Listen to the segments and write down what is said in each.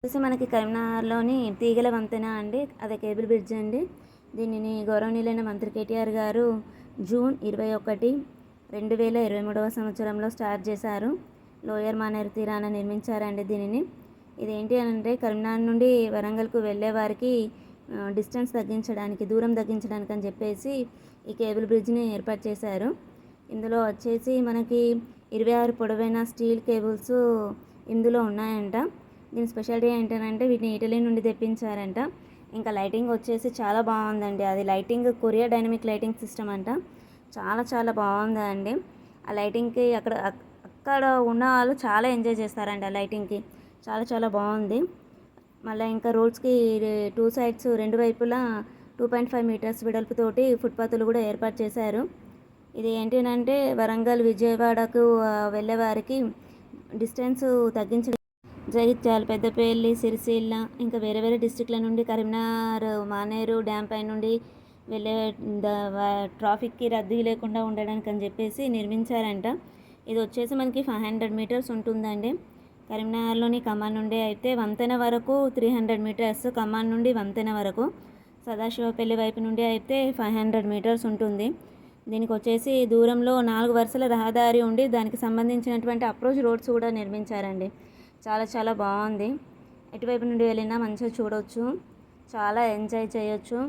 వచ్చేసి మనకి కరీంనగర్లోని తీగల వంతెన అండి, అదే కేబుల్ బ్రిడ్జ్ అండి. దీనిని గౌరవనీయులైన మంత్రి కేటీఆర్ గారు జూన్ 21, 2023 సంవత్సరంలో స్టార్ట్ చేశారు. లోయర్ మానేరు తీరాన నిర్మించారండి దీనిని. ఇదేంటి అంటే కరీంనగర్ నుండి వరంగల్కు వెళ్ళే వారికి డిస్టెన్స్ తగ్గించడానికి, దూరం తగ్గించడానికి అని చెప్పేసి ఈ కేబుల్ బ్రిడ్జ్ని ఏర్పాటు చేశారు. ఇందులో వచ్చేసి మనకి 26 పొడవైన స్టీల్ కేబుల్స్ ఇందులో ఉన్నాయంట. దీని స్పెషాలిటీ ఏంటంటే వీటిని ఇటలీ నుండి తెప్పించారంట. ఇంకా లైటింగ్ వచ్చేసి చాలా బాగుందండి. అది lighting Korea dynamic lighting system అంట. చాలా చాలా బాగుందండి. ఆ లైటింగ్కి అక్కడ ఉన్న వాళ్ళు చాలా ఎంజాయ్ చేస్తారండి. ఆ లైటింగ్కి చాలా చాలా బాగుంది. మళ్ళీ ఇంకా రోడ్స్కి 2 సైడ్స్, 2 వైపులా 2.5 మీటర్స్ వెడల్పుతోటి ఫుట్పాత్లు కూడా ఏర్పాటు చేశారు. ఇది ఏంటంటే వరంగల్, విజయవాడకు వెళ్ళే వారికి డిస్టెన్స్ తగ్గించడం, జగిత్యాల, పెద్దపల్లి, సిరిసిల్ల ఇంకా వేరే వేరే డిస్టిక్ల నుండి కరీంనగర్ మానేరు డ్యామ్ పై నుండి వెళ్ళే ట్రాఫిక్కి రద్దీ లేకుండా ఉండడానికి అని చెప్పేసి నిర్మించారంట. ఇది వచ్చేసి మనకి 500 మీటర్స్ ఉంటుందండి. కరీంనగర్లోని కమాన్ నుండి అయితే వంతెన వరకు 300 మీటర్స్, కమాన్ నుండి వంతెన వరకు. సదాశివపల్లి వైపు నుండి అయితే 500 మీటర్స్ ఉంటుంది. దీనికి వచ్చేసి దూరంలో 4 వరుసల రహదారి ఉండి దానికి సంబంధించినటువంటి అప్రోచ్ రోడ్స్ కూడా నిర్మించారండి. చాలా చాలా బాగుంది. ఎటువైపు నుండి వెళ్ళినా మంచిగా చూడవచ్చు, చాలా ఎంజాయ్ చేయొచ్చు.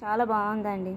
చాలా బాగుందండి.